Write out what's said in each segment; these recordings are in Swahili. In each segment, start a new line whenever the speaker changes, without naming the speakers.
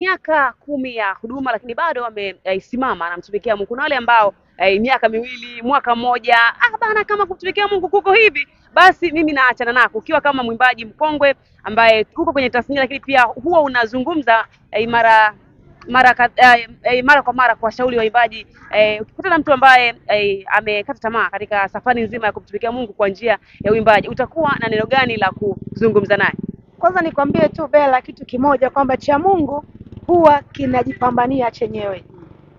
miaka 10 ya huduma, lakini bado amesimama anamtumikia Mungu. Kuna wale ambao miaka miwili, mwaka mmoja, bana, kama kumtumikia Mungu kuko hivi, basi mimi naachana nako. Ukiwa kama mwimbaji mkongwe ambaye uko kwenye tasnia, lakini pia huwa unazungumza mara kwa mara kwa shauri waimbaji, ukipata na mtu ambaye amekata tamaa katika safari nzima ya kumtumikia Mungu kwa njia ya uimbaji, utakuwa na neno gani la kuzungumza naye?
Kwanza nikwambie tu Bella kitu kimoja, kwamba cha Mungu huwa kinajipambania chenyewe.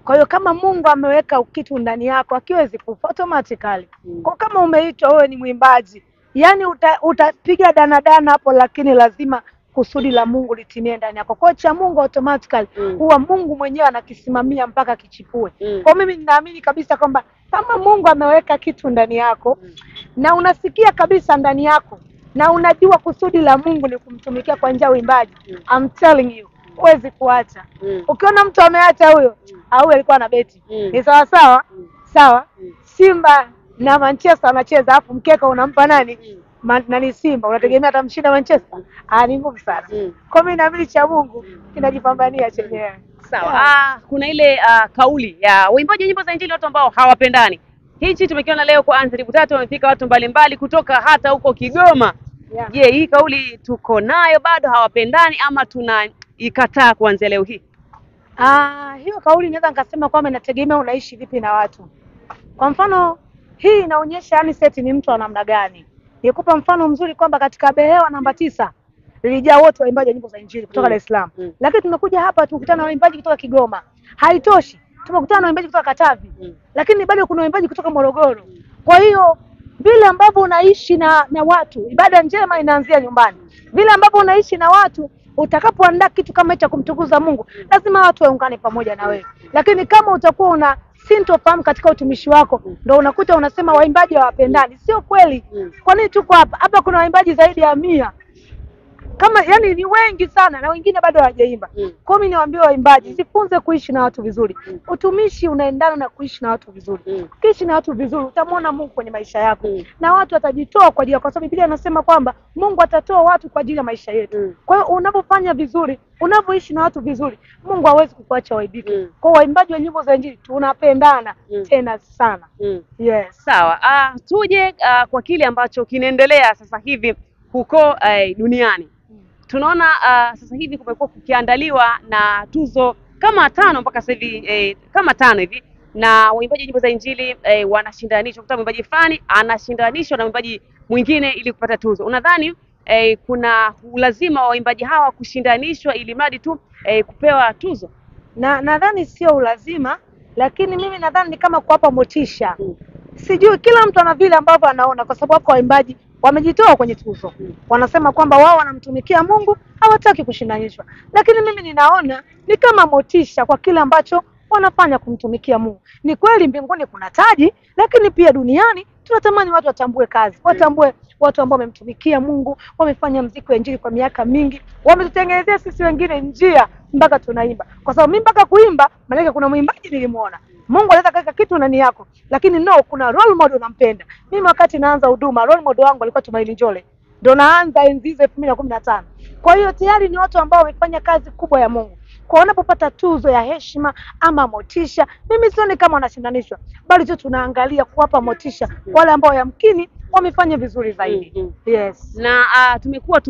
Kwa hiyo kama Mungu ameweka kitu ndani yako, hakiwezi kufa automatically. Kwa kama umeitwa wewe ni mwimbaji, yani utapiga danadana hapo, lakini lazima kusudi la Mungu litimie ndani yako. Kwa cha Mungu automatically huwa Mungu mwenyewe anakisimamia mpaka kichipue. Kwa mimi ninaamini kabisa kwamba kama Mungu ameweka kitu ndani yako na unasikia kabisa ndani yako na unajua kusudi la Mungu ni kumtumikia kwa njia ya uimbaji, I'm telling you, huwezi kuacha. Ukiona mtu ameacha huyo, au alikuwa na beti. Ni sawa sawa? Sawa. Simba na Manchester anacheza, hapo mkeka unampa nani? Nani Simba, unategemea atamshinda Manchester? Ni ngumu sana. Kwa mimi naamini cha Mungu kinajipambania chenyewe.
Sawa. Kuna ile kauli ya waimbaji nyimbo za Injili, watu ambao hawapendani. Hichi tumekiona leo kwa Anthony Butatu, wamefika watu mbalimbali kutoka hata huko Kigoma. Je, hii kauli tuko nayo bado, hawapendani ama tunaikataa kuanzia leo hii?
Hiyo kauli naweza nikasema kwamba inategemea unaishi vipi na watu. Kwa mfano hii inaonyesha Anicet ni mtu wa namna gani. Nikupa mfano mzuri kwamba katika Behewa namba 9 lilijaa wote waimbaji nyimbo za Injili kutoka Dar es Salaam. Lakini tumekuja hapa tukutana na waimbaji kutoka Kigoma. Haitoshi. Tumekutana na waimbaji kutoka Katavi. Lakini bado kuna waimbaji kutoka Morogoro. Kwa hiyo vile ambavyo unaishi na watu, ibada njema inaanzia nyumbani. Vile ambavyo unaishi na watu, utakapoandaa kitu kama hicho kumtukuza Mungu, lazima watu waungane pamoja na wewe. Lakini kama utakuwa una sintofahamu katika utumishi wako, ndio unakuta unasema waimbaji hawapendani. Sio kweli. Kwa nini tuko hapa? Hapa kuna waimbaji zaidi ya 100. Kama yani ni wengi sana na wengine bado hawajaimba. Kwa mimi niwaambie waimbaji, jifunze kuishi na watu vizuri. Utumishi unaendana na kuishi na watu vizuri. Ukiishi na watu vizuri, utamwona Mungu kwenye maisha yako. Na watu watajitoa kwa ajili yako, kwa sababu Biblia inasema kwamba Mungu atatoa watu kwa ajili ya maisha yetu. Kwa hiyo unapofanya vizuri, unapoishi na watu vizuri, Mungu hawezi kukuacha waibike. Kwa waimbaji wa nyimbo za Injili tunapendana tena sana. Yes.
Sawa. Tuje kwa kile ambacho kinaendelea sasa hivi huko duniani. Tunaona sasa hivi kumekuwa kukiandaliwa na tuzo kama 5 mpaka sasa hivi, kama 5 hivi, na waimbaji nyimbo za Injili wanashindanishwa. Kutoka mwimbaji fulani anashindanishwa na mwimbaji mwingine ili kupata tuzo. Unadhani kuna ulazima wa waimbaji hawa kushindanishwa ili mradi tu kupewa tuzo?
Nadhani sio ulazima, lakini mimi nadhani ni kama kuwapa motisha. Sijui, kila mtu ana vile ambavyo anaona, kwa sababu kwa waimbaji wamejitoa kwenye tuzo. Wanasema kwamba wao wanamtumikia Mungu, hawataki kushindanishwa. Lakini mimi ninaona ni kama motisha kwa kile ambacho wanafanya kumtumikia Mungu. Ni kweli mbinguni kuna taji, lakini pia duniani tunatamani watu watambue kazi. Watambue watu ambao wamemtumikia Mungu, wamefanya muziki wa Injili kwa miaka mingi, wametutengenezea sisi wengine njia mpaka tunaimba. Kwa sababu mimi mpaka kuimba, maana kuna mwimbaji nilimuona. Mungu anaweza kaweka kitu ndani yako, lakini kuna role model unampenda. Mimi wakati naanza huduma, role model wangu alikuwa Tumaini Njole. Ndio naanza enzi 2015. Kwa hiyo tayari ni watu ambao wamefanya kazi kubwa ya Mungu. Kwa wanapopata tuzo ya heshima ama motisha, mimi sioni kama wanashindanishwa, bali tu tunaangalia kuwapa motisha wale ambao yamkini wamefanya vizuri zaidi. Yes.
Na tumekuwa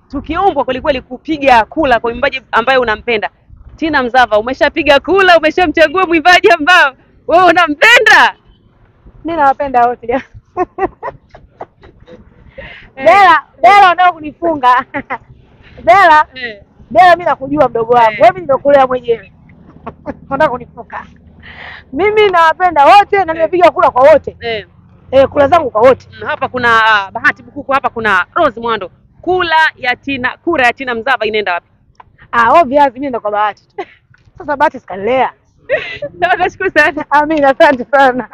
tukiombwa kweli kweli kupiga kula kwa mwimbaji ambaye unampenda. Tina Mzava, umeshapiga kula, umeshamchagua mwimbaji ambao wewe unampenda?
Mimi nawapenda wote. Bella unao kunifunga. Bella mimi nakujua mdogo wangu. Wewe nimekulea mwenyewe. Unataka kunifunga. Mimi nawapenda wote na nimepiga kula kwa wote. Kula zangu kwa wote.
Hapa kuna Bahati Bukuku, hapa kuna Rose Mwando. Kura ya Tina Mzava inaenda wapi?
Obviously mimi ndo kwa Bahati tu. Sasa Bahati sikalea.
Nashukuru sana.
Amina, asante sana.